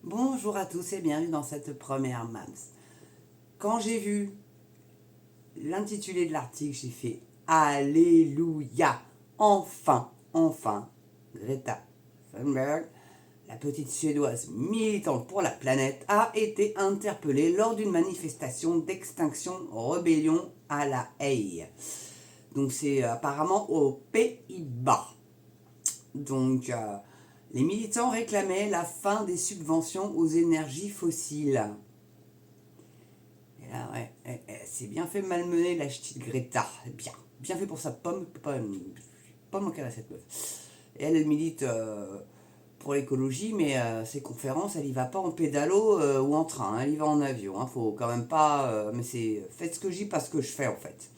Bonjour à tous et bienvenue dans cette première MAMS. Quand j'ai vu l'intitulé de l'article, j'ai fait Alléluia. Enfin, Greta Thunberg, la petite Suédoise militante pour la planète, a été interpellée lors d'une manifestation d'extinction rébellion à La Haye. Donc c'est apparemment aux Pays-Bas. Donc les militants réclamaient la fin des subventions aux énergies fossiles. Et là, ouais, c'est bien fait malmener la petite Greta. Bien fait pour sa pomme, pas manquer à cette meuf. Et elle milite pour l'écologie, mais ses conférences, elle y va pas en pédalo ou en train, elle y va en avion. Faut quand même pas. Mais c'est faites ce que je dis, pas ce que je fais en fait.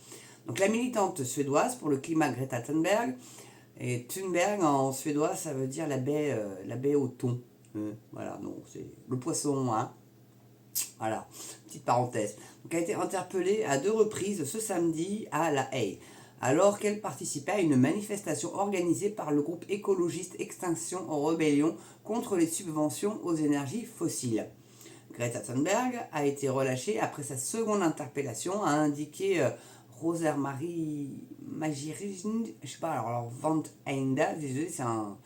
Donc la militante suédoise pour le climat Greta Thunberg. Et Thunberg en suédois, ça veut dire la baie au thon. Voilà, non, c'est le poisson, hein. Voilà, petite parenthèse. Donc, elle a été interpellée à 2 reprises ce samedi à La Haye, alors qu'elle participait à une manifestation organisée par le groupe écologiste Extinction Rébellion contre les subventions aux énergies fossiles. Greta Thunberg a été relâchée après sa seconde interpellation, a indiqué Roser-Marie Magirind, je sais pas, alors Van Einde, désolé, c'est un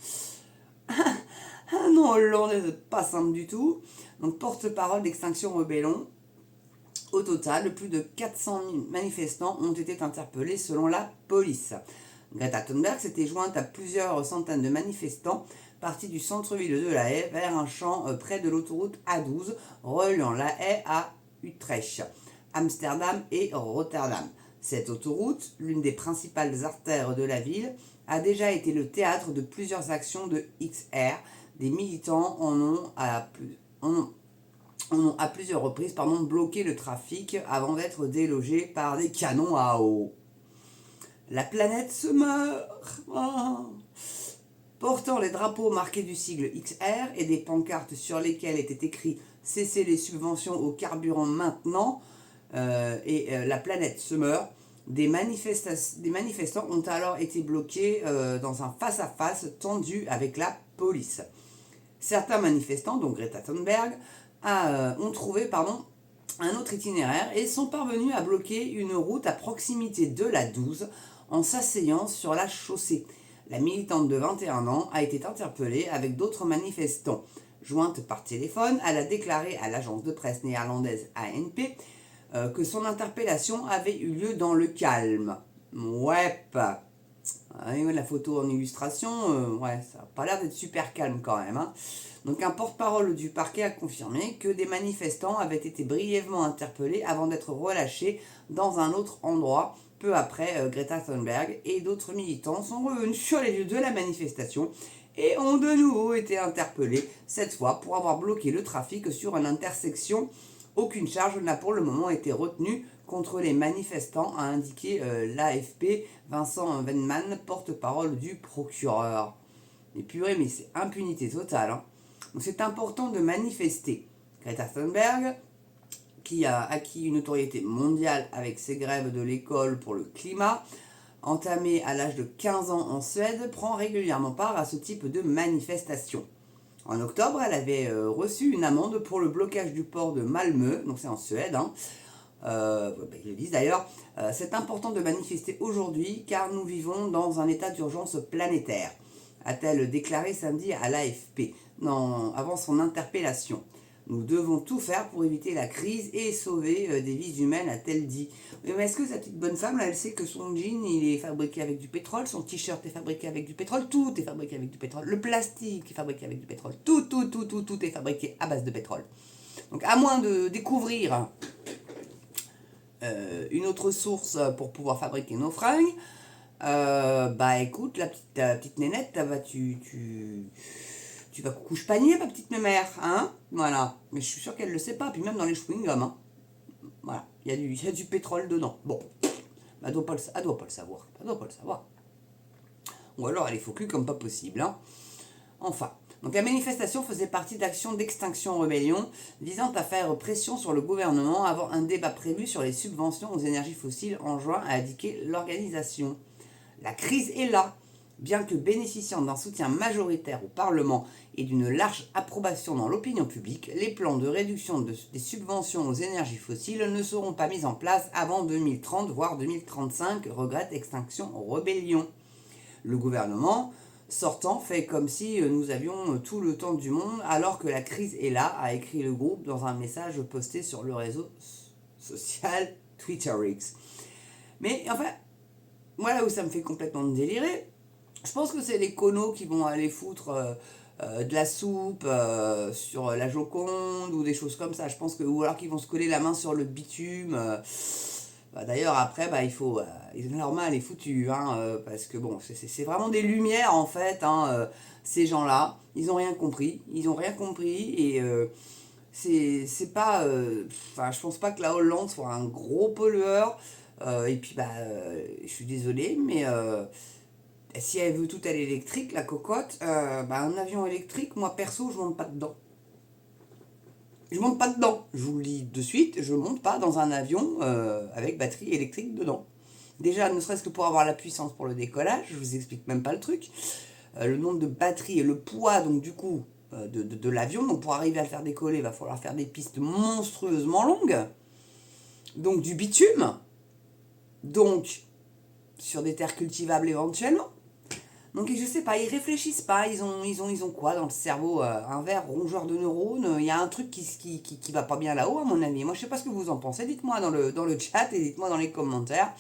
nom hollandais pas simple du tout. Donc porte-parole d'Extinction Rébellion. Au total, plus de 400 000 manifestants ont été interpellés selon la police. Greta Thunberg s'était jointe à plusieurs centaines de manifestants partis du centre-ville de La Haye vers un champ près de l'autoroute A12 reliant La Haye à Utrecht, Amsterdam et Rotterdam. Cette autoroute, l'une des principales artères de la ville, a déjà été le théâtre de plusieurs actions de XR. Des militants en ont à plusieurs reprises bloqué le trafic avant d'être délogés par des canons à eau. La planète se meurt. Oh. Portant les drapeaux marqués du sigle XR et des pancartes sur lesquelles était écrit « Cessez les subventions au carburant maintenant » la planète se meurt, des manifestants ont alors été bloqués dans un face-à-face tendu avec la police. Certains manifestants, dont Greta Thunberg, ont trouvé un autre itinéraire et sont parvenus à bloquer une route à proximité de la 12 en s'asseyant sur la chaussée. La militante de 21 ans a été interpellée avec d'autres manifestants. Jointe par téléphone, elle a déclaré à l'agence de presse néerlandaise ANP que son interpellation avait eu lieu dans le calme. Ouais, la photo en illustration, ouais, ça n'a pas l'air d'être super calme quand même. Hein. Donc un porte-parole du parquet a confirmé que des manifestants avaient été brièvement interpellés avant d'être relâchés dans un autre endroit. Peu après, Greta Thunberg et d'autres militants sont revenus sur les lieux de la manifestation et ont de nouveau été interpellés, cette fois pour avoir bloqué le trafic sur une intersection. Aucune charge n'a pour le moment été retenue contre les manifestants, a indiqué l'AFP Vincent Venman, porte-parole du procureur. Mais purée, mais c'est impunité totale. Hein. Donc c'est important de manifester. Greta Thunberg, qui a acquis une notoriété mondiale avec ses grèves de l'école pour le climat, entamée à l'âge de 15 ans en Suède, prend régulièrement part à ce type de manifestation. En octobre, elle avait reçu une amende pour le blocage du port de Malmö, donc c'est en Suède. Hein. Ils le disent d'ailleurs. C'est important de manifester aujourd'hui car nous vivons dans un état d'urgence planétaire, a-t-elle déclaré samedi à l'AFP avant son interpellation. Nous devons tout faire pour éviter la crise et sauver des vies humaines, a-t-elle dit. Mais est-ce que cette petite bonne femme, là, elle sait que son jean, il est fabriqué avec du pétrole, son t-shirt est fabriqué avec du pétrole, tout est fabriqué avec du pétrole, le plastique est fabriqué avec du pétrole, tout est fabriqué à base de pétrole. Donc à moins de découvrir une autre source pour pouvoir fabriquer nos fringues, écoute, la petite nénette, tu vas couche panier, ma petite mémère, hein. Voilà. Mais je suis sûr qu'elle le sait pas. Puis même dans les chewing-gums, hein. Voilà. Il y a du pétrole dedans. Bon. Elle doit pas le savoir. Elle doit pas le savoir. Ou alors elle est focus comme pas possible, hein. Enfin. Donc la manifestation faisait partie d'actions d'extinction rébellion visant à faire pression sur le gouvernement avant un débat prévu sur les subventions aux énergies fossiles en juin, a indiqué l'organisation. La crise est là. Bien que bénéficiant d'un soutien majoritaire au Parlement et d'une large approbation dans l'opinion publique, les plans de réduction des subventions aux énergies fossiles ne seront pas mis en place avant 2030, voire 2035, regrette Extinction Rebellion. Le gouvernement sortant fait comme si nous avions tout le temps du monde alors que la crise est là, a écrit le groupe dans un message posté sur le réseau social Twitter X. Mais enfin, voilà où ça me fait complètement délirer. Je pense que c'est les conos qui vont aller foutre de la soupe sur la Joconde ou des choses comme ça. Je pense que, ou alors qu'ils vont se coller la main sur le bitume. D'ailleurs, après, il faut. Normal est foutu, hein, parce que bon, c'est vraiment des lumières en fait, hein, ces gens-là. Ils n'ont rien compris. Ils n'ont rien compris et c'est pas. Je pense pas que la Hollande soit un gros pollueur. Et puis, je suis désolée, mais si elle veut tout à l'électrique, la cocotte, un avion électrique, moi perso, je monte pas dedans. Je monte pas dedans. Je vous le dis de suite, je monte pas dans un avion avec batterie électrique dedans. Déjà, ne serait-ce que pour avoir la puissance pour le décollage, je vous explique même pas le truc. Le nombre de batteries et le poids, donc du coup, de l'avion. Donc pour arriver à le faire décoller, il va falloir faire des pistes monstrueusement longues. Donc du bitume. Donc sur des terres cultivables éventuellement. Donc je sais pas, ils réfléchissent pas, ils ont quoi dans le cerveau, un verre rongeur de neurones, il y a un truc qui va pas bien là-haut à mon avis. Moi je sais pas ce que vous en pensez, dites-moi dans le chat et dites-moi dans les commentaires.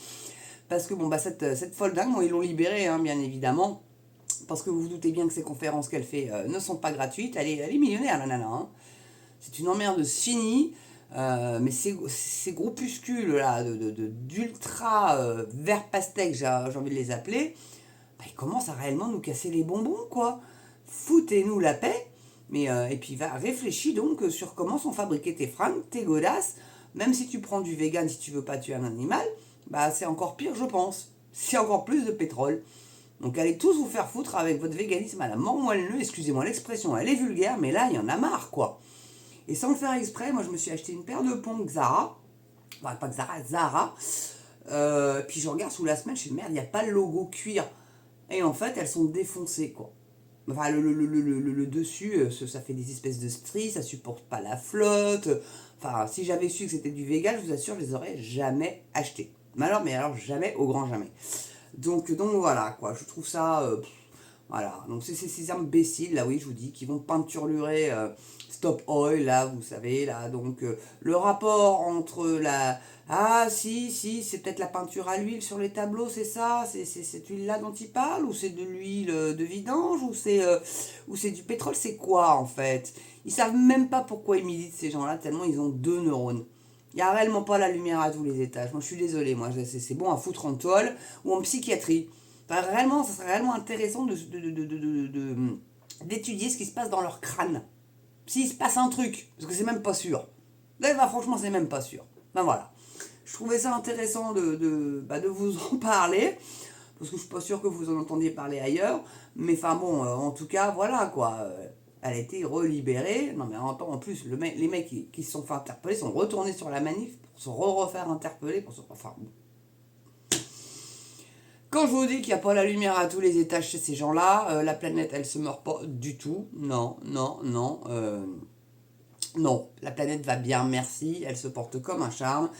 Parce que cette folle dingue, ils l'ont libérée, hein, bien évidemment. Parce que vous vous doutez bien que ces conférences qu'elle fait ne sont pas gratuites, elle est millionnaire la nana. Hein. C'est une emmerde finie. Mais ces groupuscules là d'ultra vert pastèque, j'ai envie de les appeler, ils commencent à réellement nous casser les bonbons, quoi. Foutez-nous la paix. Mais, et puis réfléchis donc sur comment sont fabriquées tes fringues, tes godasses. Même si tu prends du vegan, si tu veux pas tuer un animal, c'est encore pire, je pense. C'est encore plus de pétrole. Donc allez tous vous faire foutre avec votre véganisme à la mort moelleux. Excusez-moi l'expression, elle est vulgaire, mais là, il y en a marre, quoi. Et sans le faire exprès, moi, je me suis acheté une paire de pompes Zara. Pas Zara, Zara. Puis je regarde sous la semelle, je me dis, merde, il n'y a pas le logo cuir. Et en fait, elles sont défoncées, quoi. Enfin, le dessus, ça fait des espèces de stries, ça supporte pas la flotte. Enfin, si j'avais su que c'était du vegan, je vous assure, je les aurais jamais achetés. Mais alors jamais, au grand jamais. Donc voilà, quoi. Je trouve ça... voilà. Donc c'est ces imbéciles, là, oui, je vous dis, qui vont peinturer Stop Oil, là, vous savez, là. Donc le rapport entre la... Ah, si, c'est peut-être la peinture à l'huile sur les tableaux, c'est ça? C'est cette huile-là dont il parle? Ou c'est de l'huile de vidange? Ou c'est du pétrole? C'est quoi, en fait? Ils savent même pas pourquoi ils militent, ces gens-là, tellement ils ont 2 neurones. Il n'y a réellement pas la lumière à tous les étages. Moi, je suis désolée, moi, c'est bon à foutre en tôle ou en psychiatrie. Enfin, réellement, ça serait réellement intéressant d'étudier ce qui se passe dans leur crâne. S'il se passe un truc, parce que c'est même pas sûr. Là, franchement, c'est même pas sûr. Voilà. Je trouvais ça intéressant de vous en parler, parce que je suis pas sûr que vous en entendiez parler ailleurs. Mais enfin bon, en tout cas, voilà quoi. Elle a été relibérée. Non mais en plus, les mecs qui se sont fait interpeller sont retournés sur la manif pour se refaire interpeller. Enfin bon. Quand je vous dis qu'il n'y a pas la lumière à tous les étages chez ces gens-là, la planète, elle se meurt pas du tout. Non. Non, la planète va bien, merci. Elle se porte comme un charme.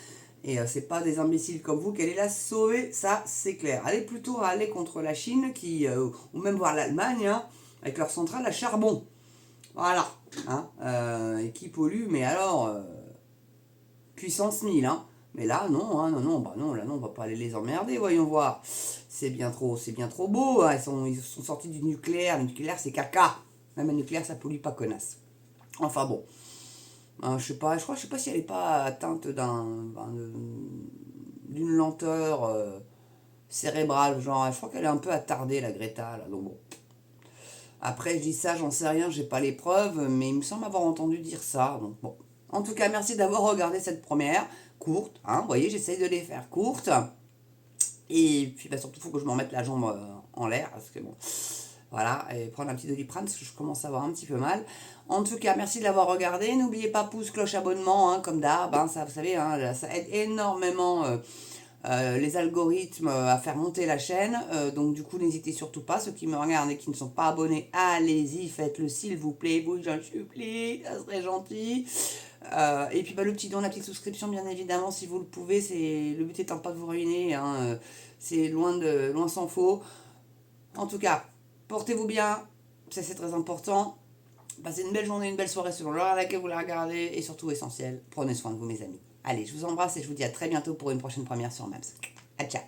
Et c'est pas des imbéciles comme vous qu'elle est la sauver, ça c'est clair. Allez plutôt aller contre la Chine ou même voir l'Allemagne, hein, avec leur centrale à charbon. Voilà. Hein, et qui pollue, mais alors, puissance 1000. Hein. Mais là, non, là non, on va pas aller les emmerder, voyons voir. C'est bien trop beau. Hein. Ils sont sortis du nucléaire. Le nucléaire, c'est caca. Même le nucléaire, ça pollue pas, connasse. Enfin bon. Je sais pas si elle n'est pas atteinte d'une lenteur cérébrale, genre, je crois qu'elle est un peu attardée, la Greta, là, donc bon. Après, je dis ça, j'en sais rien, j'ai pas les preuves, mais il me semble avoir entendu dire ça, donc bon. En tout cas, merci d'avoir regardé cette première, courte, hein, vous voyez, j'essaye de les faire courtes, et puis surtout, il faut que je me remette la jambe en l'air, parce que bon... Voilà, et prendre un petit Doliprane parce que je commence à avoir un petit peu mal. En tout cas, merci de l'avoir regardé. N'oubliez pas pouce, cloche, abonnement, hein, comme d'hab. Hein, ça, vous savez, hein, ça aide énormément les algorithmes à faire monter la chaîne. Donc du coup, n'hésitez surtout pas. Ceux qui me regardent et qui ne sont pas abonnés, allez-y, faites-le s'il vous plaît. Vous, j'en supplie, ça serait gentil. Et puis le petit don, la petite souscription, bien évidemment, si vous le pouvez. Le but étant pas de vous ruiner. Hein, c'est loin s'en faut. En tout cas, portez-vous bien. Ça, c'est très important. Passez une belle journée, une belle soirée selon l'heure à laquelle vous la regardez. Et surtout, essentiel, prenez soin de vous, mes amis. Allez, je vous embrasse et je vous dis à très bientôt pour une prochaine première sur Maps. À ciao.